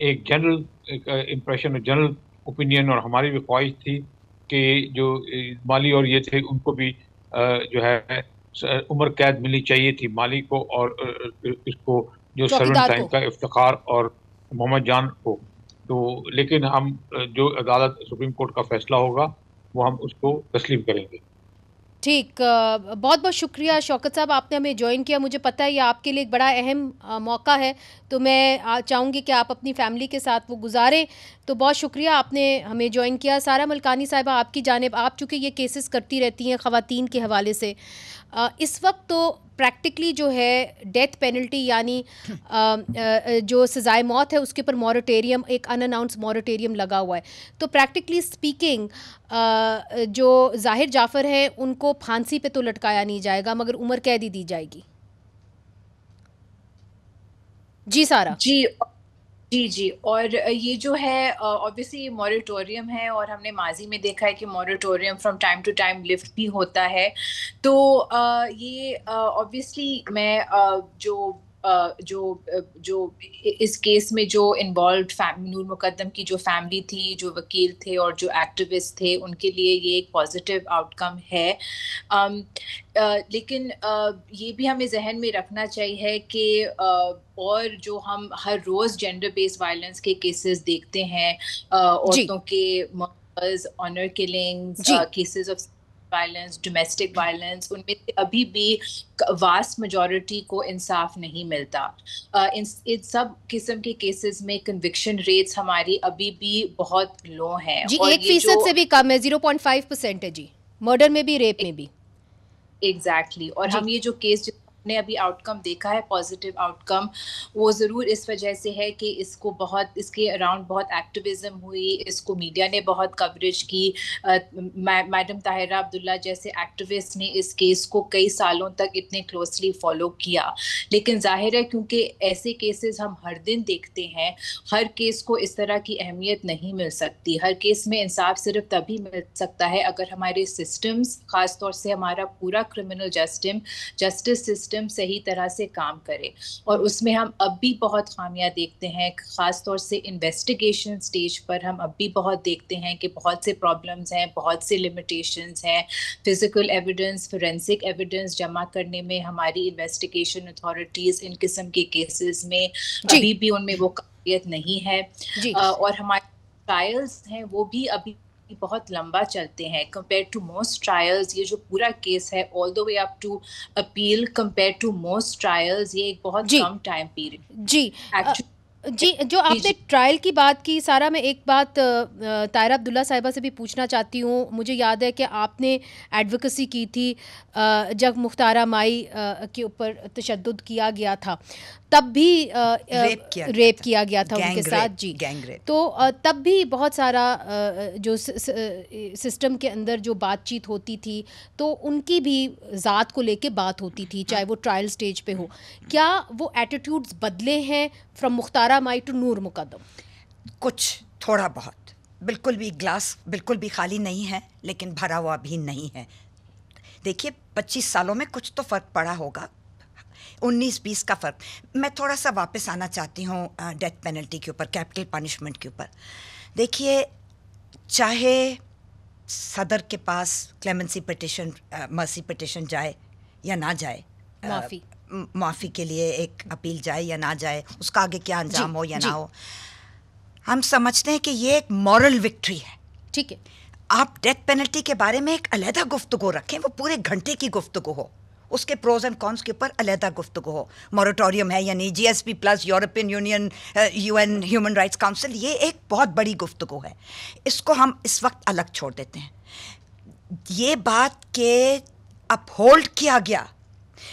ایک general impression اور general opinion اور ہماری بھی خواہش تھی کہ جو مالی اور یہ تھے ان کو بھی جو ہے عمر قید ملنی چاہیے تھی، مالی کو اور اس کو جو سرونٹ چوکیدار ٹائم کو. کا افتخار اور محمد جان کو. تو لیکن ہم جو عدالت سپریم کورٹ کا فیصلہ ہوگا وہ ہم اس کو تسلیم کریں گے. ٹھیک، بہت بہت شکریہ شوکت صاحب، آپ نے ہمیں جوائن کیا. مجھے پتہ ہے یہ آپ کے لیے ایک بڑا اہم موقع ہے، تو میں چاہوں گی کہ آپ اپنی فیملی کے ساتھ وہ گزاریں. تو بہت شکریہ آپ نے ہمیں جوائن کیا. سارہ ملکانی صاحبہ، آپ کی جانب، آپ چونکہ یہ کیسز کرتی رہتی ہیں خواتین کے حوالے سے، اس وقت تو پریکٹیکلی جو ہے ڈیتھ پینلٹی یعنی جو سزائے موت ہے اس کے اوپر موریٹوریم، ایک ان اناؤنس موریٹوریم لگا ہوا ہے. تو پریکٹیکلی اسپیکنگ جو ظاہر جعفر ہے ان کو پھانسی پہ تو لٹکایا نہیں جائے گا مگر عمر قید ہی دی جائے گی. جی سارہ. جی اور یہ جو ہے obviously موریٹوریم ہے، اور ہم نے ماضی میں دیکھا ہے کہ moratorium from time to time lift بھی ہوتا ہے. تو یہ obviously میں جو اس کیس میں جو انوالوڈ نور مقدم کی جو فیملی تھی، جو وکیل تھے اور جو ایکٹیوسٹ تھے، ان کے لیے یہ ایک پازیٹیو آؤٹ کم ہے. لیکن یہ بھی ہمیں ذہن میں رکھنا چاہیے کہ اور جو ہم ہر روز جینڈر بیس وائلنس کے کیسز دیکھتے ہیں، عورتوں کے murders, honour killings, cases of violence, domestic violence, ان میں سے ابھی بھی واسٹ میجورٹی کو انصاف نہیں ملتا. ان سب قسم کے کیسز میں کنوکشن ریٹس ہماری ابھی بھی بہت لو ہیں. جی، اور 1% سے بھی کم ہے، 0.5% ہے. جی، مرڈر میں بھی، ریپ میں بھی. ایگزیکٹلی. اور ہم یہ جو کیس نے ابھی آؤٹ کم دیکھا ہے، پازیٹیو آؤٹ کم، وہ ضرور اس وجہ سے ہے کہ اس کو اس کے اراؤنڈ بہت ایکٹیویزم ہوئی، اس کو میڈیا نے بہت کوریج کی. میڈم طاہرہ عبداللہ جیسے ایکٹیوسٹ نے اس کیس کو کئی سالوں تک اتنے کلوزلی فالو کیا. لیکن ظاہر ہے کیونکہ ایسے کیسز ہم ہر دن دیکھتے ہیں، ہر کیس کو اس طرح کی اہمیت نہیں مل سکتی. ہر کیس میں انصاف صرف تبھی مل سکتا ہے اگر ہمارے سسٹمز، خاص طور سے ہمارا پورا کرمنل جسٹس سسٹم صحیح طرح سے کام کرے. اور اس میں ہم اب بھی بہت خامیاں دیکھتے ہیں، خاص طور سے انویسٹیگیشن سٹیج پر ہم اب بھی بہت دیکھتے ہیں کہ بہت سے پرابلمز ہیں، بہت سے لمیٹیشنز ہیں. فزیکل ایویڈنس، فورینسک ایویڈنس جمع کرنے میں ہماری انویسٹیگیشن اتھارٹیز ان قسم کے کیسز میں ابھی بھی ان میں وہ قابلیت نہیں ہے. اور ہمارے ٹرائلز ہیں وہ بھی ابھی بہت لمبا چلتے ہیں کمپیئر ٹو موسٹ ٹرائلز. یہ جو پورا کیس ہے all the way up to appeal, compare to most trials یہ ایک بہت کم ٹائم پیریڈ. جی، جو آپ نے ٹرائل کی بات کی سارا، میں ایک بات طاہرہ عبداللہ صاحبہ سے بھی پوچھنا چاہتی ہوں. مجھے یاد ہے کہ آپ نے ایڈوکیسی کی تھی جب مختارہ مائی کے اوپر تشدد کیا گیا تھا، تب بھی ریپ کیا گیا تھا ان کے ساتھ. جی، تو تب بھی بہت سارا جو سسٹم کے اندر جو بات چیت ہوتی تھی تو ان کی بھی ذات کو لے کے بات ہوتی تھی، چاہے وہ ٹرائل سٹیج پہ ہو. کیا وہ ایٹیٹیوڈز بدلے ہیں فرام مختارہ مائی ٹو نور مقدم؟ کچھ تھوڑا بہت، بالکل بھی گلاس بالکل بھی خالی نہیں ہے لیکن بھرا ہوا بھی نہیں ہے. دیکھیے 25 سالوں میں کچھ تو فرق پڑا ہوگا، 19-20 کا فرق. میں تھوڑا سا واپس آنا چاہتی ہوں ڈیتھ پینلٹی کے اوپر، کیپٹل پنشمنٹ کے اوپر. دیکھیے چاہے صدر کے پاس کلیمنسی پٹیشن، مرسی پٹیشن جائے یا نہ جائے، معافی کے لیے ایک اپیل جائے یا نہ جائے، اس کا آگے کیا انجام ہو یا نہ ہو، ہم سمجھتے ہیں کہ یہ ایک مورل وکٹری ہے. ٹھیک ہے، آپ ڈیتھ پینلٹی کے بارے میں ایک علیحدہ گفتگو رکھیں، وہ پورے گھنٹے کی گفتگو ہو، اس کے پروز اینڈ کونس کے اوپر علیحدہ گفتگو ہو. موریٹوریم ہے یا نہیں، G S P plus, European Union, U N Human Rights Council, یہ ایک بہت بڑی گفتگو ہے. اس کو ہم اس وقت الگ چھوڑ دیتے ہیں. یہ بات کہ اپہولڈ کیا گیا،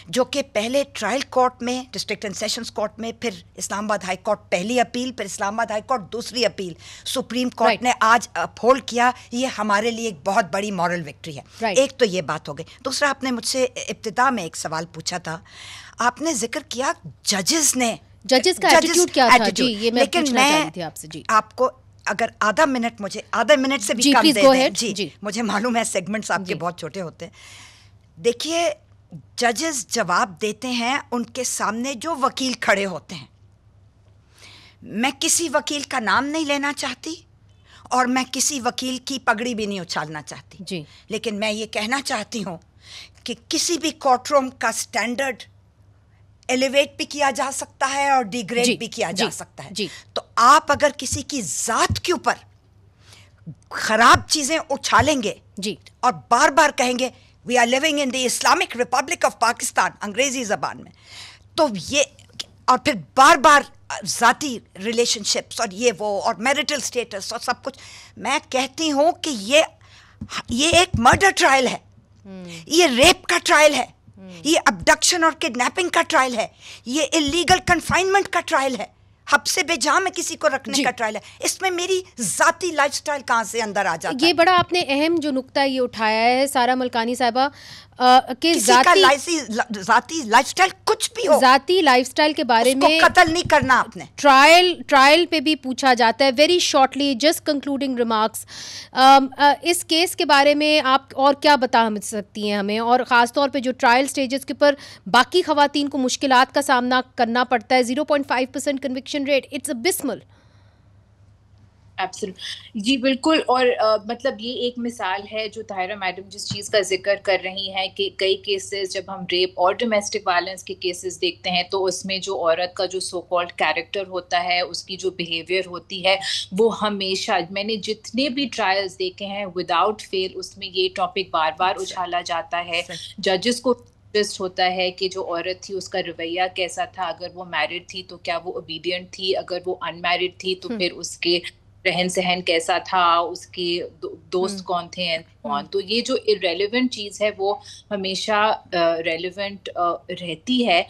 جو کہ پہلے ٹرائل کورٹ میں، ڈسٹرکٹ اینڈ سیشنز کورٹ میں، پھر اسلام آباد ہائی کورٹ پہلی اپیل، پھر اسلام آباد ہائی کورٹ دوسری اپیل، سپریم کورٹ نے آج اپہولڈ کیا، یہ ہمارے لیے ایک بہت بڑی مورل وکٹری ہے. ایک تو یہ بات ہو گئی. دوسرا، آپ نے مجھ سے ابتدا میں ایک سوال پوچھا تھا، آپ نے ذکر کیا ججز کا ایٹیٹیوڈ کیا تھا. جی، یہ میں پوچھنا چاہ رہی تھی آپ سے. جی، آپ کو اگر آدھا منٹ سے بھی کم دے دیں. جی، مجھے معلوم ہے سیگمنٹس آپ کے بہت چھوٹے ہوتے ہیں. دیکھیے ججز جواب دیتے ہیں ان کے سامنے جو وکیل کھڑے ہوتے ہیں. میں کسی وکیل کا نام نہیں لینا چاہتی اور میں کسی وکیل کی پگڑی بھی نہیں اچھالنا چاہتی جی، لیکن میں یہ کہنا چاہتی ہوں کہ کسی بھی کورٹ روم کا سٹینڈرڈ ایلیویٹ بھی کیا جا سکتا ہے اور ڈیگریڈ بھی کیا جا سکتا ہے. تو آپ اگر کسی کی ذات کے اوپر خراب چیزیں اچھالیں گے اور بار بار کہیں گے we are living in the Islamic Republic of Pakistan انگریزی زبان میں, تو یہ اور پھر بار بار ذاتی ریلیشن شپس اور یہ وہ اور میرٹل سٹیٹس اور سب کچھ, میں کہتی ہوں کہ یہ ایک مرڈر ٹرائل ہے, یہ ریپ کا ٹرائل ہے, یہ ابڈکشن اور کڈنیپنگ کا ٹرائل ہے, یہ اللیگل کنفائنمنٹ کا ٹرائل ہے, حب سے بے جا میں کسی کو رکھنے کا ٹرائل ہے. اس میں میری ذاتی لائف سٹائل کہاں سے اندر آ جاتا ہے؟ یہ بڑا آپ نے اہم جو نقطہ یہ اٹھایا ہے سارہ ملکانی صاحبہ کہ ذاتی لائف سٹائل کچھ بھی ہو, ذاتی لائف سٹائل کے بارے میں قتل نہیں کرنا آپ نے. ٹرائل پہ بھی پوچھا جاتا ہے. Very shortly just concluding remarks, اس کیس کے بارے میں آپ اور کیا بتا سکتی ہیں ہمیں, اور خاص طور پہ جو ٹرائل سٹیجز کے پر باقی خواتین کو مشکلات کا سامنا کرنا پڑتا ہے, 0.5% کنوکشن ریٹ, اٹس ابسمل. جی بالکل, اور مطلب یہ ایک مثال ہے جو طاہرہ میڈم جس چیز کا ذکر کر رہی ہیں کہ کئی کیسز جب ہم ریپ اور ڈومیسٹک وائلنس کے کیسز دیکھتے ہیں تو اس میں جو عورت کا جو سو کالڈ کیریکٹر ہوتا ہے, اس کی جو بیہیویئر ہوتی ہے, وہ ہمیشہ میں نے جتنے بھی ٹرائلز دیکھے ہیں وداؤٹ فیل اس میں یہ ٹاپک بار بار اچھالا جاتا ہے. ججز کو ہوتا ہے کہ جو عورت تھی اس کا رویہ کیسا تھا, اگر وہ میرڈ تھی تو کیا وہ اوبیڈینٹ تھی, اگر وہ ان میرڈ تھی تو پھر اس کے رہن سہن کیسا تھا, اس کے دوست کون تھے, تو یہ جو irrelevant چیز ہے وہ ہمیشہ ریلیونٹ رہتی ہے.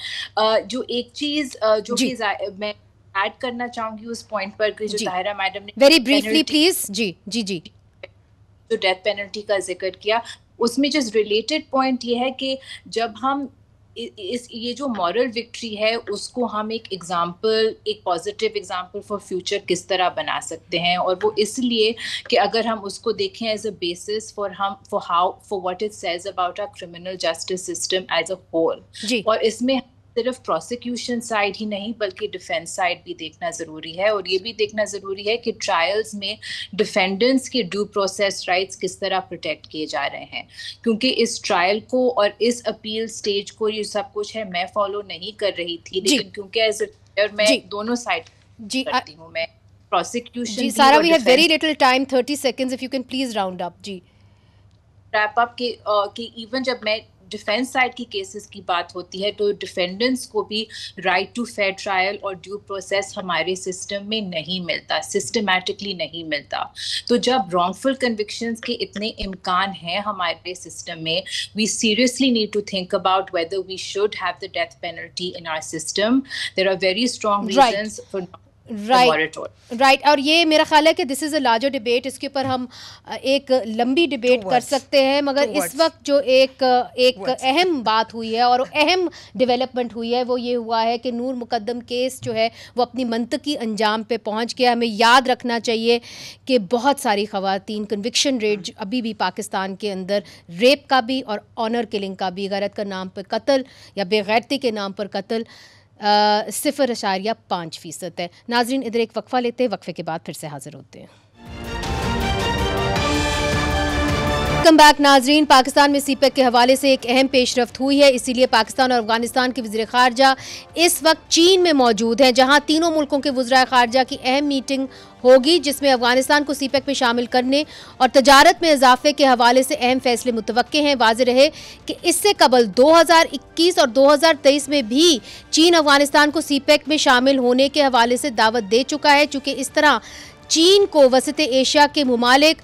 جو ایک چیز جو کہ میں ایڈ کرنا چاہوں گی اس پوائنٹ پر کہ جو طاہرہ میڈم نے ویری بریفلی پلیز جی جو ڈیتھ پینلٹی کا ذکر کیا, اس میں جس ریلیٹڈ پوائنٹ یہ ہے کہ جب ہم یہ جو مورل وکٹری ہے اس کو ہم ایک ایگزامپل, ایک پازیٹیو ایگزامپل فار فیوچر کس طرح بنا سکتے ہیں, اور وہ اس لیے کہ اگر ہم اس کو دیکھیں as a basis for what it says about our criminal justice system as a whole, اور اس میں صرف پروسیکیوشن سائڈ ہی نہیں بلکہ ڈیفینس سائڈ بھی دیکھنا ضروری ہے, اور یہ بھی دیکھنا ضروری ہے کہ ٹرائلز میں ڈیفینڈنٹس کے ڈیو پروسیس رائٹس کس طرح پروٹیکٹ کیے جا رہے ہیں, کیونکہ اس ٹرائل کو اور اس اپیل سٹیج کو یہ سب کچھ ہے میں فالو نہیں کر رہی تھی, لیکن کیونکہ ایز اے میں دونوں سائڈ کرتی ہوں, میں پروسیکیوشن سارا we have very little time 30 seconds if you can please round up. جی ریپ اپ کہ ایون جب میں ڈیفینس سائڈ کی کیسز کی بات ہوتی ہے تو ڈیفینڈنٹس کو بھی رائٹ ٹو فیئر ٹرائل اور ڈیو پروسیس ہمارے سسٹم میں نہیں ملتا, سسٹمیٹکلی نہیں ملتا. تو جب رانگ فل کنوکشنز کے اتنے امکان ہیں ہمارے سسٹم میں, we seriously need to think about whether we should have the death penalty in our system. There are very strong reasons for right, اور یہ میرا خیال ہے کہ دس از اے لارجر ڈبیٹ, اس کے اوپر ہم ایک لمبی ڈبیٹ کر سکتے ہیں, مگر اس وقت جو ایک اہم بات ہوئی ہے اور اہم ڈیولپمنٹ ہوئی ہے وہ یہ ہوا ہے کہ نور مقدم کیس جو ہے وہ اپنی منطقی انجام پہ پہنچ گیا. ہمیں یاد رکھنا چاہیے کہ بہت ساری خواتین کنوکشن ریٹ ابھی بھی پاکستان کے اندر ریپ کا بھی اور آنر کلنگ کا بھی, غیرت کا نام پر قتل یا بے غیرتی کے نام پر قتل 0.5% ہے. ناظرین ادھر ایک وقفہ لیتے ہیں, وقفے کے بعد پھر سے حاضر ہوتے ہیں. ویلکم بیک ناظرین. پاکستان میں سی پیک کے حوالے سے ایک اہم پیش رفت ہوئی ہے, اسی لیے پاکستان اور افغانستان کے وزیر خارجہ اس وقت چین میں موجود ہیں, جہاں تینوں ملکوں کے وزرائے خارجہ کی اہم میٹنگ ہوگی جس میں افغانستان کو سی پیک میں شامل کرنے اور تجارت میں اضافے کے حوالے سے اہم فیصلے متوقع ہیں. واضح رہے کہ اس سے قبل 2021 اور 2023 میں بھی چین افغانستان کو سی پیک میں شامل ہونے کے حوالے سے دعوت دے چکا ہے, چونکہ اس طرح چین کو وسط ایشیا کے ممالک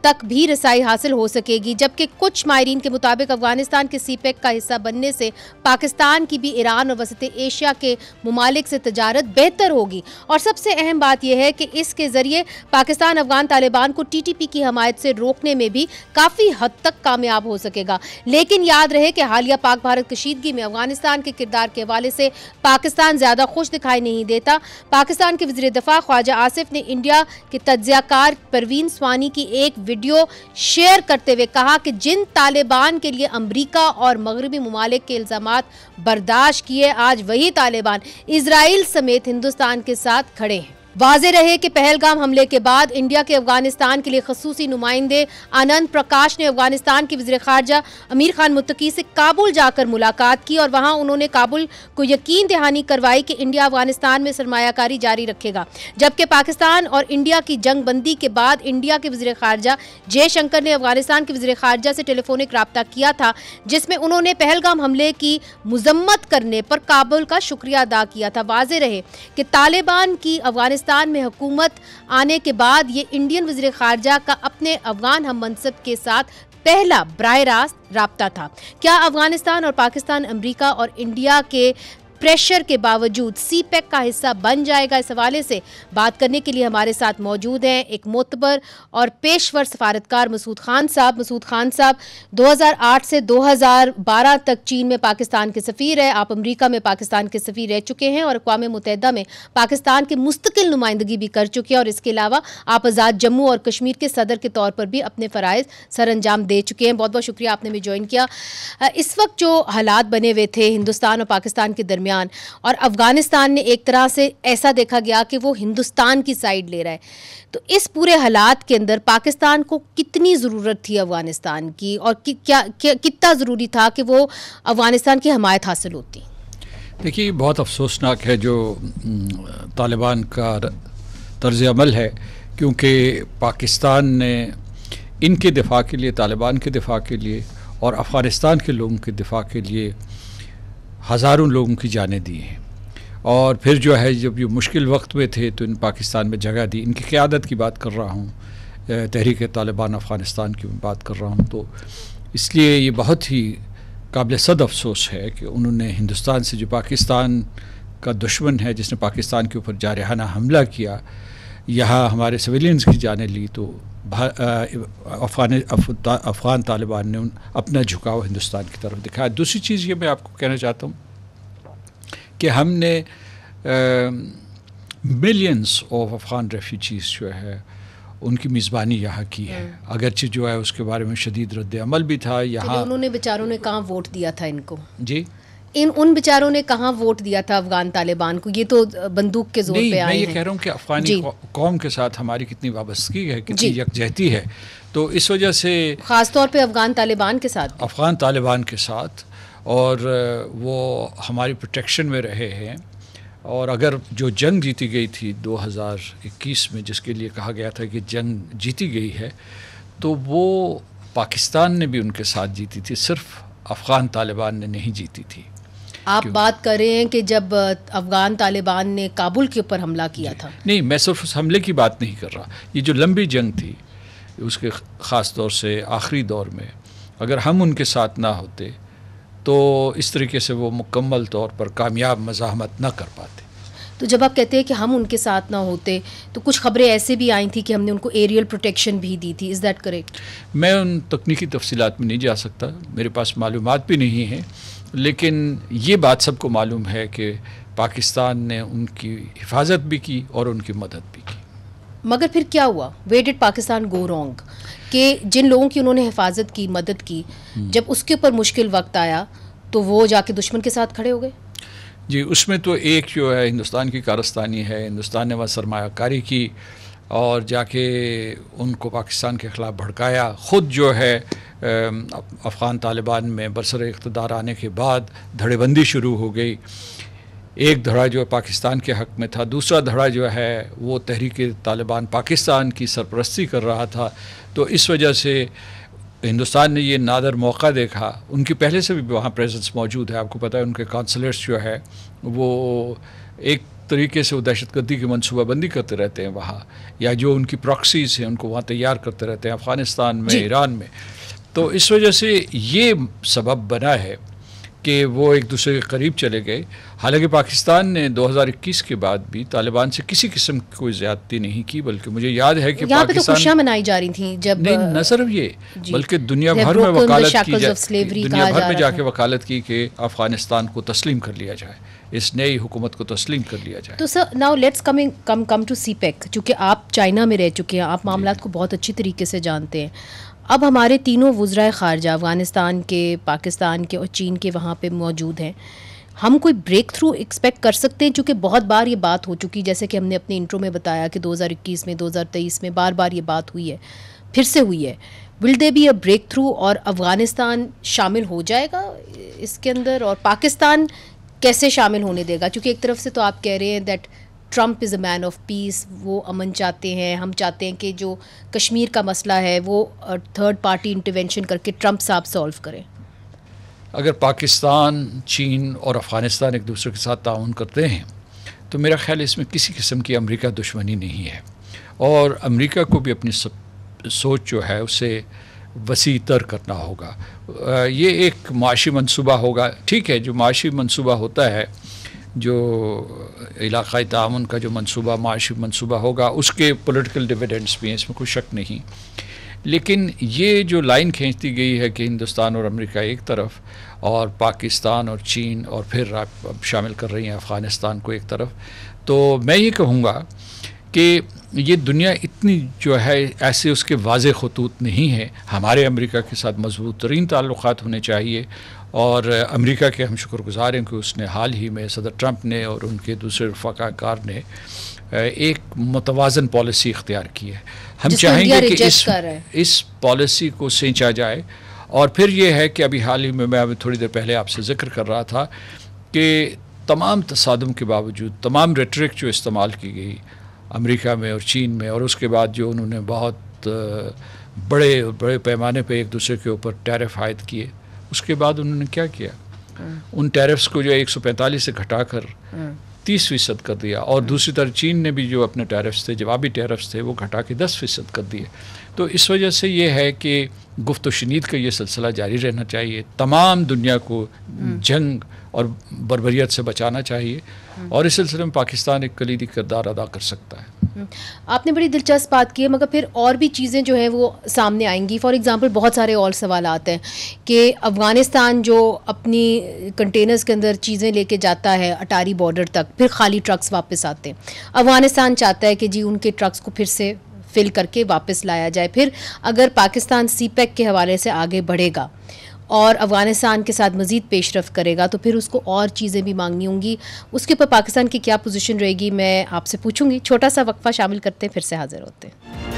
تک بھی رسائی حاصل ہو سکے گی, جبکہ کچھ ماہرین کے مطابق افغانستان کے سی پیک کا حصہ بننے سے پاکستان کی بھی ایران اور وسط ایشیا کے ممالک سے تجارت بہتر ہوگی. اور سب سے اہم بات یہ ہے کہ اس کے ذریعے پاکستان افغان طالبان کو ٹی ٹی پی کی حمایت سے روکنے میں بھی کافی حد تک کامیاب ہو سکے گا. لیکن یاد رہے کہ حالیہ پاک بھارت کشیدگی میں افغانستان کے کردار کے حوالے سے پاکستان زیادہ خوش دکھائی نہیں دیتا. پاکستان کے وزیر دفاع خواجہ آصف نے انڈیا کے تجزیہ کار پروین سوانی کی ایک ویڈیو شیئر کرتے ہوئے کہا کہ جن طالبان کے لیے امریکہ اور مغربی ممالک کے الزامات برداشت کیے، آج وہی طالبان اسرائیل سمیت ہندوستان کے ساتھ کھڑے ہیں۔ واضح رہے کہ پہلگام حملے کے بعد انڈیا کے افغانستان کے لیے خصوصی نمائندے آنند پرکاش نے افغانستان کے وزیر خارجہ امیر خان متقی سے کابل جا کر ملاقات کی اور وہاں انہوں نے کابل کو یقین دہانی کروائی کہ انڈیا افغانستان میں سرمایہ کاری جاری رکھے گا، جبکہ پاکستان اور انڈیا کی جنگ بندی کے بعد انڈیا کے وزیر خارجہ جے شنکر نے افغانستان کے وزیر خارجہ سے ٹیلی فونک رابطہ کیا تھا، جس میں انہوں نے پہلگام حملے کی مذمت کرنے پر کابل کا شکریہ ادا کیا تھا۔ واضح رہے کہ طالبان کی افغانستان میں حکومت آنے کے بعد یہ انڈین وزیر خارجہ کا اپنے افغان ہم منصب کے ساتھ پہلا براہ راست رابطہ تھا۔ کیا افغانستان اور پاکستان امریکہ اور انڈیا کے پریشر کے باوجود سی پیک کا حصہ بن جائے گا؟ اس حوالے سے بات کرنے کے لیے ہمارے ساتھ موجود ہیں ایک معتبر اور پیشور سفارتکار مسعود خان صاحب۔ مسعود خان صاحب 2008 سے 2012 تک چین میں پاکستان کے سفیر ہیں، آپ امریکہ میں پاکستان کے سفیر رہ چکے ہیں اور اقوام متحدہ میں پاکستان کی مستقل نمائندگی بھی کر چکے ہیں، اور اس کے علاوہ آپ آزاد جموں اور کشمیر کے صدر کے طور پر بھی اپنے فرائض سر انجام دے چکے ہیں۔ بہت بہت شکریہ آپ نے بھی جوائن کیا۔ اس وقت جو حالات بنے ہوئے تھے ہندوستان اور پاکستان کے درمیان، اور افغانستان نے ایک طرح سے ایسا دیکھا گیا کہ وہ ہندوستان کی سائیڈ لے رہا ہے، تو اس پورے حالات کے اندر پاکستان کو کتنی ضرورت تھی افغانستان کی، اور کتنا ضروری تھا کہ وہ افغانستان کی حمایت حاصل ہوتی؟ دیکھیے بہت افسوسناک ہے جو طالبان کا طرز عمل ہے، کیونکہ پاکستان نے ان کے دفاع کے لیے، طالبان کے دفاع کے لیے اور افغانستان کے لوگوں کے دفاع کے لیے ہزاروں لوگوں کی جانیں دی ہیں، اور پھر جو ہے جب یہ مشکل وقت میں تھے تو ان پاکستان میں جگہ دی۔ ان کی قیادت کی بات کر رہا ہوں، تحریک طالبان افغانستان کی بات کر رہا ہوں، تو اس لیے یہ بہت ہی قابل صد افسوس ہے کہ انہوں نے ہندوستان سے، جو پاکستان کا دشمن ہے، جس نے پاکستان کے اوپر جارحانہ حملہ کیا، یہاں ہمارے سویلینز کی جانیں لی، تو افغان طالبان نے اپنا جھکاؤ ہندوستان کی طرف دکھایا۔ دوسری چیز یہ میں آپ کو کہنا چاہتا ہوں کہ ہم نے ملینز آف افغان ریفیوجیز جو ہے ان کی میزبانی یہاں کی ہے، اگرچہ جو ہے اس کے بارے میں شدید رد عمل بھی تھا۔ یہاں انہوں نے بیچاروں نے کہاں ووٹ دیا تھا ان کو؟ جی ان بیچاروں نے کہاں ووٹ دیا تھا افغان طالبان کو؟ یہ تو بندوق کے زور پہ آئے ہیں۔ میں یہ کہہ رہا ہوں کہ افغانی قوم کے ساتھ ہماری کتنی وابستگی ہے، کتنی یکجہتی ہے، تو اس وجہ سے خاص طور پہ افغان طالبان کے ساتھ، افغان طالبان کے ساتھ، اور وہ ہماری پروٹیکشن میں رہے ہیں۔ اور اگر جو جنگ جیتی گئی تھی 2021 میں، جس کے لیے کہا گیا تھا کہ جنگ جیتی گئی ہے، تو وہ پاکستان نے بھی ان کے ساتھ جیتی تھی، صرف افغان طالبان نے نہیں جیتی تھی۔ آپ بات کر رہے ہیں کہ جب افغان طالبان نے کابل کے اوپر حملہ کیا تھا؟ نہیں، میں صرف اس حملے کی بات نہیں کر رہا، یہ جو لمبی جنگ تھی اس کے خاص طور سے آخری دور میں اگر ہم ان کے ساتھ نہ ہوتے تو اس طریقے سے وہ مکمل طور پر کامیاب مزاحمت نہ کر پاتے۔ تو جب آپ کہتے ہیں کہ ہم ان کے ساتھ نہ ہوتے، تو کچھ خبریں ایسے بھی آئی تھیں کہ ہم نے ان کو ایریل پروٹیکشن بھی دی تھی، از دیٹ کریکٹ؟ میں ان تکنیکی تفصیلات میں نہیں جا سکتا، میرے پاس معلومات بھی نہیں ہیں، لیکن یہ بات سب کو معلوم ہے کہ پاکستان نے ان کی حفاظت بھی کی اور ان کی مدد بھی کی۔ مگر پھر کیا ہوا؟ ویئر ڈڈ پاکستان گو رانگ کہ جن لوگوں کی انہوں نے حفاظت کی، مدد کی، جب اس کے اوپر مشکل وقت آیا تو وہ جا کے دشمن کے ساتھ کھڑے ہو گئے؟ جی، اس میں تو ایک جو ہے ہندوستان کی کارستانی ہے، ہندوستان نے وہاں سرمایہ کاری کی اور جا کے ان کو پاکستان کے خلاف بھڑکایا۔ خود جو ہے افغان طالبان میں برسر اقتدار آنے کے بعد دھڑے بندی شروع ہو گئی۔ ایک دھڑا جو پاکستان کے حق میں تھا، دوسرا دھڑا جو ہے وہ تحریک طالبان پاکستان کی سرپرستی کر رہا تھا، تو اس وجہ سے ہندوستان نے یہ نادر موقع دیکھا۔ ان کی پہلے سے بھی وہاں پریزنس موجود ہے، آپ کو پتہ ہے ان کے کانسلیٹس جو ہے وہ ایک طریقے سے وہ دہشت گردی کی منصوبہ بندی کرتے رہتے ہیں وہاں، یا جو ان کی پراکسیز ہیں ان کو وہاں تیار کرتے رہتے ہیں افغانستان میں، ایران میں۔ تو اس وجہ سے یہ سبب بنا ہے کہ وہ ایک دوسرے کے قریب چلے گئے. حالانکہ پاکستان نے 2021 کے بعد بھی طالبان سے کسی قسم کی کوئی زیادتی نہیں کی, بلکہ مجھے یاد ہے کہ یہاں پہ تو خوشیاں منائی جا رہی تھیں جب نہیں نہ صرف یہ بلکہ دنیا بھر میں وکالت کی دنیا بھر میں جا کے وکالت کی کہ افغانستان کو تسلیم کر لیا جائے, اس نئی حکومت کو تسلیم کر لیا جائے. تو sir now let's come to CPEC, چونکہ آپ چائنا میں رہ چکے ہیں, آپ معاملات کو بہت اچھی طریقے سے جانتے ہیں. اب ہمارے تینوں وزرائے خارجہ افغانستان کے, پاکستان کے اور چین کے وہاں پہ موجود ہیں. ہم کوئی بریک تھرو ایکسپیکٹ کر سکتے ہیں, چونکہ بہت بار یہ بات ہو چکی, جیسے کہ ہم نے اپنے انٹرو میں بتایا کہ 2021 میں 2023 میں بار بار یہ بات ہوئی ہے, پھر سے ہوئی ہے. Will they be a breakthrough اور افغانستان شامل ہو جائے گا اس کے اندر, اور پاکستان کیسے شامل ہونے دے گا؟ کیونکہ ایک طرف سے تو آپ کہہ رہے ہیں that Trump is a man of peace, وہ امن چاہتے ہیں, ہم چاہتے ہیں کہ جو کشمیر کا مسئلہ ہے وہ تھرڈ پارٹی انٹرونشن کر کے ٹرمپ صاحب سالو کریں. اگر پاکستان, چین اور افغانستان ایک دوسرے کے ساتھ تعاون کرتے ہیں تو میرا خیال ہے اس میں کسی قسم کی امریکہ دشمنی نہیں ہے, اور امریکہ کو بھی اپنی سوچ جو ہے اسے وسیع تر کرنا ہوگا. یہ ایک معاشی منصوبہ ہوگا, ٹھیک ہے, جو معاشی منصوبہ ہوتا ہے, جو علاقائی تعاون کا جو منصوبہ معاشی منصوبہ ہوگا, اس کے پولیٹیکل ڈویڈنڈس بھی ہیں, اس میں کوئی شک نہیں. لیکن یہ جو لائن کھینچتی گئی ہے کہ ہندوستان اور امریکہ ایک طرف اور پاکستان اور چین اور پھر آپ شامل کر رہی ہیں افغانستان کو ایک طرف, تو میں یہ کہوں گا کہ یہ دنیا اتنی جو ہے ایسے اس کے واضح خطوط نہیں ہے. ہمارے امریکہ کے ساتھ مضبوط ترین تعلقات ہونے چاہیے, اور امریکہ کے ہم شکر گزار ہیں کہ اس نے حال ہی میں صدر ٹرمپ نے اور ان کے دوسرے رفقا کار نے ایک متوازن پالیسی اختیار کی ہے. ہم چاہیں گے کہ اس پالیسی کو سینچا جائے. اور پھر یہ ہے کہ ابھی حال ہی میں ابھی تھوڑی دیر پہلے آپ سے ذکر کر رہا تھا کہ تمام تصادم کے باوجود, تمام ریٹرک جو استعمال کی گئی امریکہ میں اور چین میں, اور اس کے بعد جو انہوں نے بہت بڑے پیمانے پہ ایک دوسرے کے اوپر ٹیرف عائد کیے, اس کے بعد انہوں نے کیا کیا, ان ٹیرفز کو جو 145 سے گھٹا کر 30% کر دیا, اور دوسری طرف چین نے بھی جو اپنے ٹیرفز تھے, جوابی ٹیرفز تھے, وہ گھٹا کے 10% کر دیے. تو اس وجہ سے یہ ہے کہ گفت و شنید کا یہ سلسلہ جاری رہنا چاہیے. تمام دنیا کو جنگ اور بربریت سے بچانا چاہیے, اور اس سلسلے میں پاکستان ایک کلیدی کردار ادا کر سکتا ہے. آپ نے بڑی دلچسپ بات کی ہے, مگر پھر اور بھی چیزیں جو ہیں وہ سامنے آئیں گی. فار ایگزامپل بہت سارے اور سوالات ہیں کہ افغانستان جو اپنی کنٹینرز کے اندر چیزیں لے کے جاتا ہے اٹاری بارڈر تک, پھر خالی ٹرکس واپس آتے ہیں. افغانستان چاہتا ہے کہ جی ان کے ٹرکس کو پھر سے فل کر کے واپس لایا جائے. پھر اگر پاکستان سی پیک کے حوالے سے آگے بڑھے گا اور افغانستان کے ساتھ مزید پیش رفت کرے گا تو پھر اس کو اور چیزیں بھی مانگنی ہوں گی. اس کے اوپر پاکستان کی کیا پوزیشن رہے گی, میں آپ سے پوچھوں گی. چھوٹا سا وقفہ شامل کرتے ہیں, پھر سے حاضر ہوتے ہیں.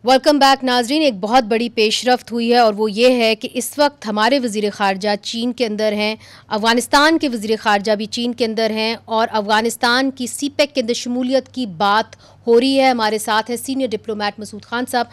ویلکم بیک ناظرین. ایک بہت بڑی پیش رفت ہوئی ہے, اور وہ یہ ہے کہ اس وقت ہمارے وزیر خارجہ چین کے اندر ہیں, افغانستان کے وزیر خارجہ بھی چین کے اندر ہیں, اور افغانستان کی سی پیک کے اندر شمولیت کی بات ہو رہی ہے. ہمارے ساتھ ہے سینئر ڈپلومیٹ مسعود خان صاحب.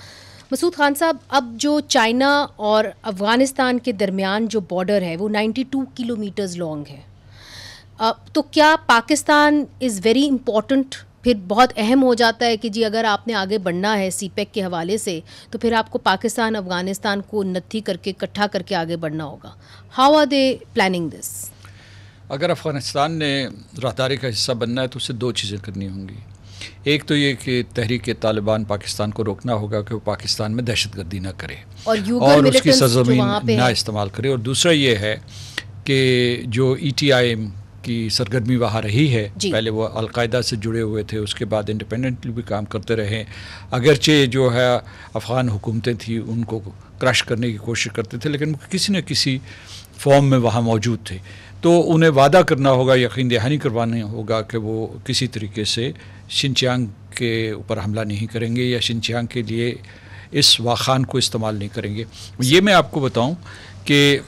مسعود خان صاحب, اب جو چائنا اور افغانستان کے درمیان جو بارڈر ہے وہ 92 کلومیٹرز لانگ ہے, تو کیا پاکستان از ویری امپورٹنٹ, پھر بہت اہم ہو جاتا ہے کہ جی اگر آپ نے آگے بڑھنا ہے سی پیک کے حوالے سے تو پھر آپ کو پاکستان افغانستان کو نتھی کر کے اکٹھا کر کے آگے بڑھنا ہوگا. ہاؤ آر دے پلاننگ دس؟ اگر افغانستان نے راہداری کا حصہ بننا ہے تو اسے دو چیزیں کرنی ہوں گی. ایک تو یہ کہ تحریک طالبان پاکستان کو روکنا ہوگا کہ وہ پاکستان میں دہشت گردی نہ کرے اور اس کی سرزمین نہ استعمال کرے, اور دوسرا یہ ہے کہ جو ای ٹی آئی ایم کی سرگرمی وہاں رہی ہے, پہلے وہ القاعدہ سے جڑے ہوئے تھے, اس کے بعد انڈیپینڈنٹلی بھی کام کرتے رہے, اگرچہ جو ہے افغان حکومتیں تھیں ان کو کرش کرنے کی کوشش کرتے تھے, لیکن کسی نہ کسی فارم میں وہاں موجود تھے. تو انہیں وعدہ کرنا ہوگا, یقین دہانی کروانا ہوگا کہ وہ کسی طریقے سے شنچیانگ کے اوپر حملہ نہیں کریں گے یا شنچیانگ کے لیے اس واخان کو استعمال نہیں کریں گے. یہ میں آپ کو بتاؤں کہ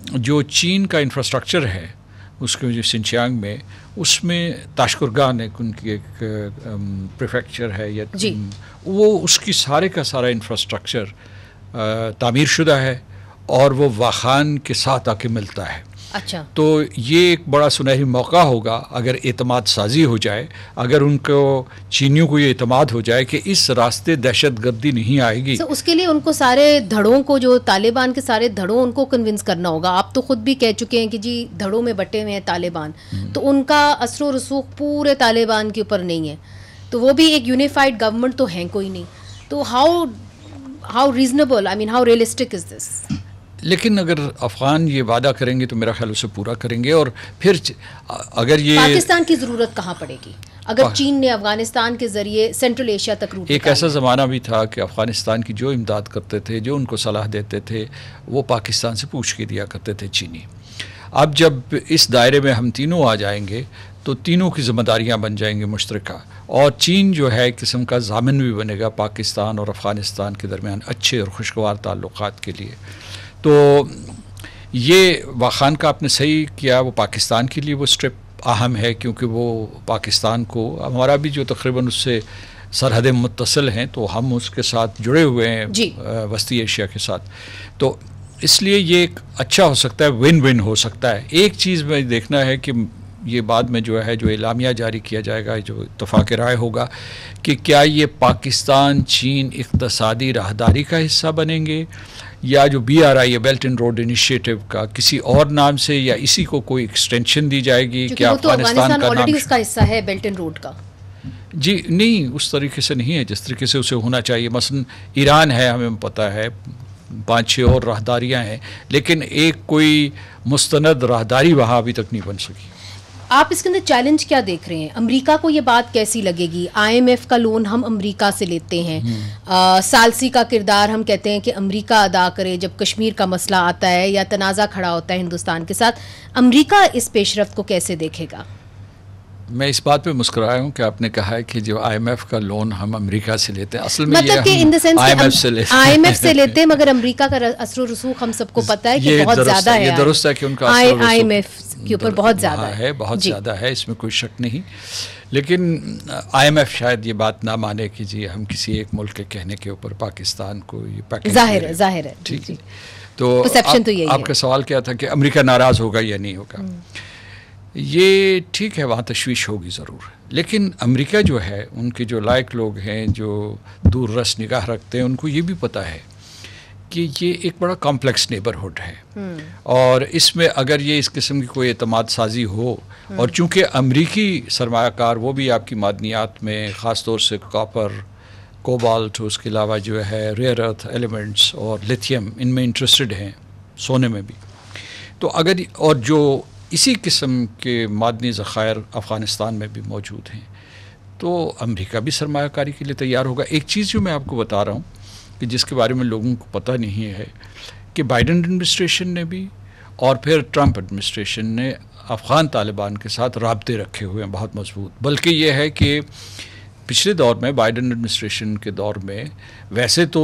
جو چین کا انفراسٹرکچر ہے اس کے جو شنچیانگ میں, اس میں تاشقرغان ایک ان کی ایک پریفیکچر ہے یا وہ اس کی سارے کا سارا انفراسٹرکچر تعمیر شدہ ہے, اور وہ واخان کے ساتھ آ کے ملتا ہے. اچھا. تو یہ ایک بڑا سنہری موقع ہوگا اگر اعتماد سازی ہو جائے, اگر ان کو چینیوں کو یہ اعتماد ہو جائے کہ اس راستے دہشت گردی نہیں آئے گی. اس کے لیے ان کو سارے دھڑوں کو, جو طالبان کے سارے دھڑوں, ان کو کنونس کرنا ہوگا. آپ تو خود بھی کہہ چکے ہیں کہ جی دھڑوں میں بٹے ہوئے ہیں طالبان, تو ان کا اثر و رسوخ پورے طالبان کے اوپر نہیں ہے, تو وہ بھی ایک یونیفائڈ گورنمنٹ تو ہیں کوئی نہیں. تو how reasonable, I mean how realistic is this? لیکن اگر افغان یہ وعدہ کریں گے تو میرا خیال اسے پورا کریں گے. اور پھر اگر یہ پاکستان کی ضرورت کہاں پڑے گی اگر چین نے افغانستان کے ذریعے سینٹرل ایشیا تک روٹ؟ ایک ایسا زمانہ بھی تھا کہ افغانستان کی جو امداد کرتے تھے, جو ان کو صلاح دیتے تھے, وہ پاکستان سے پوچھ کے دیا کرتے تھے چینی. اب جب اس دائرے میں ہم تینوں آ جائیں گے تو تینوں کی ذمہ داریاں بن جائیں گے مشترکہ, اور چین جو ہے ایک قسم کا ضامن بھی بنے گا پاکستان اور افغانستان کے درمیان اچھے اور خوشگوار تعلقات کے لیے. تو یہ واخان کا آپ نے صحیح کیا, وہ پاکستان کے لیے وہ اسٹرپ اہم ہے کیونکہ وہ پاکستان کو, ہمارا بھی جو تقریباً اس سے سرحدیں متصل ہیں تو ہم اس کے ساتھ جڑے ہوئے ہیں وسطی ایشیا کے ساتھ, تو اس لیے یہ ایک اچھا ہو سکتا ہے, ون ون ہو سکتا ہے. ایک چیز میں دیکھنا ہے کہ یہ بعد میں جو اعلامیہ جاری کیا جائے گا, جو اتفاق رائے ہوگا, کہ کیا یہ پاکستان چین اقتصادی راہداری کا حصہ بنیں گے, یا جو BRI belt and road initiative کا کسی اور نام سے, یا اسی کو کوئی ایکسٹینشن دی جائے گی. کیا افغانستان کا نام اس کا حصہ ہے بیلٹ اینڈ روڈ کا؟ جی نہیں, اس طریقے سے نہیں ہے جس طریقے سے اسے ہونا چاہیے. مثلا ایران ہے, ہمیں پتہ ہے 5-6 اور راہداریاں ہیں, لیکن ایک کوئی مستند راہداری وہاں ابھی تک نہیں بن سکی. آپ اس کے اندر چیلنج کیا دیکھ رہے ہیں؟ امریکہ کو یہ بات کیسی لگے گی؟ IMF کا لون ہم امریکہ سے لیتے ہیں, ثالثی کا کردار ہم کہتے ہیں کہ امریکہ ادا کرے جب کشمیر کا مسئلہ آتا ہے یا تنازع کھڑا ہوتا ہے ہندوستان کے ساتھ. امریکہ اس پیش رفت کو کیسے دیکھے گا؟ میں اس بات پہ مسکرایا ہوں کہ آپ نے کہا ہے کہ جو IMF کا لون ہم امریکہ سے لیتے ہیں, اصل میں مطلب کہ ان دا سینس IMF سے لیتے ہیں, مگر امریکہ کا اثر و رسوخ ہم سب کو پتہ ہے کہ بہت زیادہ ہے. یہ درست ہے کہ ان کا اثر و رسوخ IMF کے اوپر بہت زیادہ ہے, بہت زیادہ ہے, اس میں کوئی شک نہیں. لیکن IMF شاید یہ بات نہ مانے کہ جی ہم کسی ایک ملک کے کہنے کے اوپر پاکستان کو یہ پیکیج, ظاہر ہے. ٹھیک, تو آپ کا سوال کیا تھا کہ امریکہ ناراض ہوگا یا نہیں ہوگا؟ یہ ٹھیک ہے, وہاں تشویش ہوگی ضرور, لیکن امریکہ جو ہے, ان کے جو لائق لوگ ہیں, جو دور رس نگاہ رکھتے ہیں, ان کو یہ بھی پتہ ہے کہ یہ ایک بڑا کمپلیکس نیبرہڈ ہے, اور اس میں اگر یہ اس قسم کی کوئی اعتماد سازی ہو, اور چونکہ امریکی سرمایہ کار وہ بھی آپ کی معدنیات میں خاص طور سے کاپر, کوبالٹ, اس کے علاوہ جو ہے ریئر ارتھ ایلیمنٹس اور لیتھیم, ان میں انٹرسٹڈ ہیں, سونے میں بھی, تو اگر, اور جو اسی قسم کے معدنی ذخائر افغانستان میں بھی موجود ہیں, تو امریکہ بھی سرمایہ کاری کے لیے تیار ہوگا. ایک چیز جو میں آپ کو بتا رہا ہوں کہ جس کے بارے میں لوگوں کو پتہ نہیں ہے, کہ بائیڈن ایڈمنسٹریشن نے بھی اور پھر ٹرمپ ایڈمنسٹریشن نے افغان طالبان کے ساتھ رابطے رکھے ہوئے ہیں بہت مضبوط. بلکہ یہ ہے کہ پچھلے دور میں بائیڈن ایڈمنسٹریشن کے دور میں ویسے تو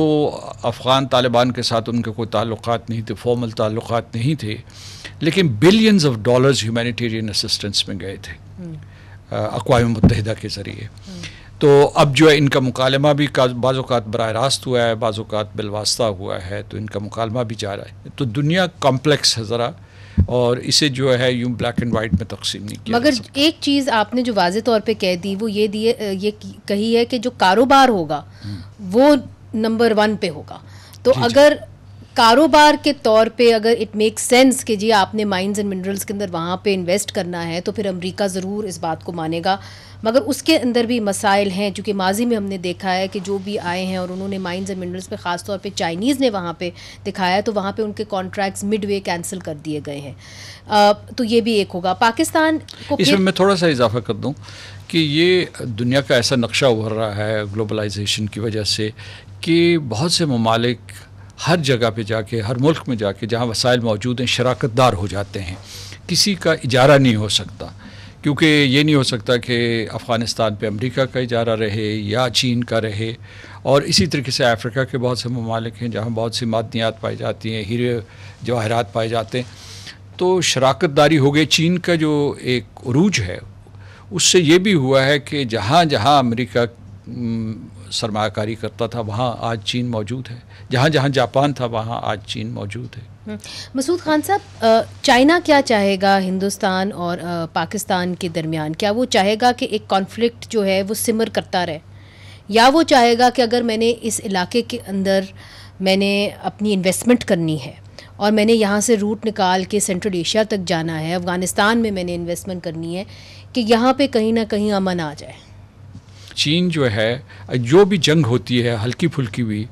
افغان طالبان کے ساتھ ان کے کوئی تعلقات نہیں تھے, فارمل تعلقات نہیں تھے, لیکن billions of dollars humanitarian assistance میں گئے تھے اقوام متحدہ کے ذریعے. تو اب جو ہے ان کا مکالمہ بھی بعض اوقات براہ راست ہوا ہے, بعض اوقات بالواسطہ ہوا ہے, تو ان کا مکالمہ بھی جا رہا ہے. تو دنیا کمپلیکس ہے ذرا, اور اسے جو ہے یوں بلیک اینڈ وائٹ میں تقسیم نہیں کیا. مگر ایک چیز آپ نے جو واضح طور پہ کہہ دی وہ یہ کہی ہے کہ جو کاروبار ہوگا وہ نمبر 1 پہ ہوگا. تو اگر کاروبار کے طور پہ اگر اٹ میک سینس کہ جی آپ نے مائنز اینڈ منرلز کے اندر وہاں پہ انویسٹ کرنا ہے, تو پھر امریکہ ضرور اس بات کو مانے گا. مگر اس کے اندر بھی مسائل ہیں, چونکہ ماضی میں ہم نے دیکھا ہے کہ جو بھی آئے ہیں اور انہوں نے مائنز اینڈ منرلز پہ خاص طور پہ چائنیز نے وہاں پہ دکھایا ہے, تو وہاں پہ ان کے کانٹریکٹس مڈ وے کینسل کر دیے گئے ہیں. تو یہ بھی ایک ہوگا. پاکستان کو اس میں تھوڑا سا اضافہ کر دوں کہ یہ دنیا کا ایسا نقشہ ابھر رہا ہے گلوبلائزیشن کی وجہ سے, کہ بہت سے ممالک ہر جگہ پہ جا کے, ہر ملک میں جا کے جہاں وسائل موجود ہیں, شراکت دار ہو جاتے ہیں. کسی کا اجارہ نہیں ہو سکتا, کیونکہ یہ نہیں ہو سکتا کہ افغانستان پہ امریکہ کا اجارہ رہے یا چین کا رہے. اور اسی طریقے سے افریقہ کے بہت سے ممالک ہیں جہاں بہت سی معدنیات پائی جاتی ہیں, ہیرے جواہرات پائے جاتے ہیں, تو شراکت داری ہو گئی. چین کا جو ایک عروج ہے اس سے یہ بھی ہوا ہے کہ جہاں جہاں امریکہ سرمایہ کاری کرتا تھا وہاں آج چین موجود ہے، جہاں جہاں جاپان تھا وہاں آج چین موجود ہے۔ مسعود خان صاحب، چائنا کیا چاہے گا ہندوستان اور پاکستان کے درمیان؟ کیا وہ چاہے گا کہ ایک کانفلکٹ جو ہے وہ سمر کرتا رہے، یا وہ چاہے گا کہ اگر میں نے اس علاقے کے اندر میں نے اپنی انویسٹمنٹ کرنی ہے اور میں نے یہاں سے روٹ نکال کے سینٹرل ایشیا تک جانا ہے، افغانستان میں نے انویسٹمنٹ کرنی ہے، کہ یہاں پہ کہیں نہ کہیں امن آ جائے؟ چین جو ہے، جو بھی جنگ ہوتی ہے ہلکی پھلکی بھی،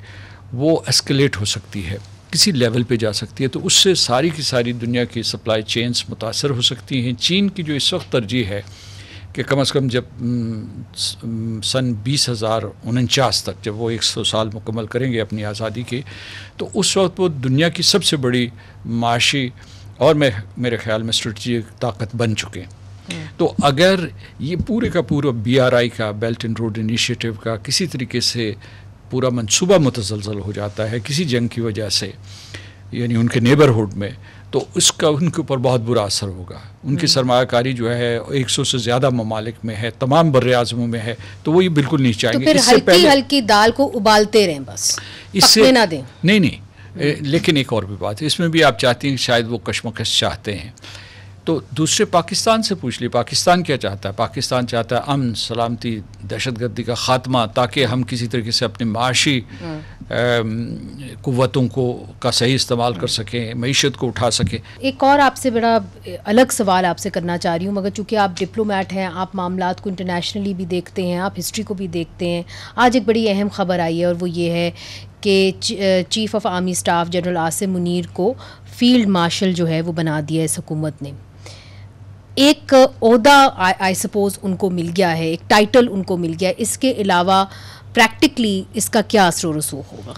وہ اسکلیٹ ہو سکتی ہے، کسی لیول پہ جا سکتی ہے، تو اس سے ساری کی ساری دنیا کی سپلائی چینز متاثر ہو سکتی ہیں۔ چین کی جو اس وقت ترجیح ہے کہ کم از کم جب سن 2049 تک جب وہ 100 سال مکمل کریں گے اپنی آزادی کے، تو اس وقت وہ دنیا کی سب سے بڑی معاشی اور میرے خیال میں اسٹریٹجک طاقت بن چکے ہیں۔ تو اگر یہ پورے کا پورا BRI کا، بیلٹ اینڈ روڈ انیشیٹو کا، کسی طریقے سے پورا منصوبہ متزلزل ہو جاتا ہے کسی جنگ کی وجہ سے، یعنی ان کے نیبرہڈ میں، تو اس کا ان کے اوپر بہت برا اثر ہوگا۔ ان کی سرمایہ کاری جو ہے 100 سے زیادہ ممالک میں ہے، تمام بر اعظموں میں ہے، تو وہ یہ بالکل نہیں چاہیں گے۔ تو پھر ہلکی ہلکی دال کو ابالتے رہیں، بس پکنے نہ دیں۔ نہیں، لیکن ایک اور بھی بات ہے، اس میں بھی آپ چاہتی ہیں کہ شاید وہ کشمکش چاہتے ہیں، تو دوسرے پاکستان سے پوچھ لیے، پاکستان کیا چاہتا ہے؟ پاکستان چاہتا ہے امن، سلامتی، دہشت گردی کا خاتمہ، تاکہ ہم کسی طریقے سے اپنے معاشی قوتوں کا صحیح استعمال کر سکیں، معیشت کو اٹھا سکیں۔ ایک اور آپ سے بڑا الگ سوال آپ سے کرنا چاہ رہی ہوں، مگر چونکہ آپ ڈپلومیٹ ہیں، آپ معاملات کو انٹرنیشنلی بھی دیکھتے ہیں، آپ ہسٹری کو بھی دیکھتے ہیں۔ آج ایک بڑی اہم خبر آئی ہے اور وہ یہ ہے کہ chief of army staff general Asim Munir کو فیلڈ مارشل جو ہے وہ بنا دیا ہے اس حکومت نے۔ ایک عہدہ آئی سپوز ان کو مل گیا ہے، ایک ٹائٹل ان کو مل گیا ہے، اس کے علاوہ پریکٹیکلی اس کا کیا اثر و رسوخ ہوگا؟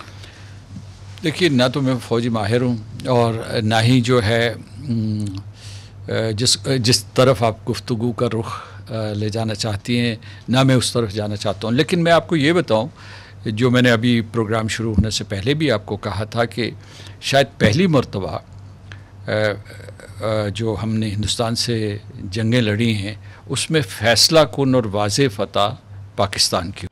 دیکھیے، نہ تو میں فوجی ماہر ہوں اور نہ ہی جو ہے جس طرف آپ گفتگو کا رخ لے جانا چاہتی ہیں، نہ میں اس طرف جانا چاہتا ہوں۔ لیکن میں آپ کو یہ بتاؤں، جو میں نے ابھی پروگرام شروع ہونے سے پہلے بھی آپ کو کہا تھا کہ شاید پہلی مرتبہ جو ہم نے ہندوستان سے جنگیں لڑی ہیں، اس میں فیصلہ کن اور واضح فتح پاکستان کی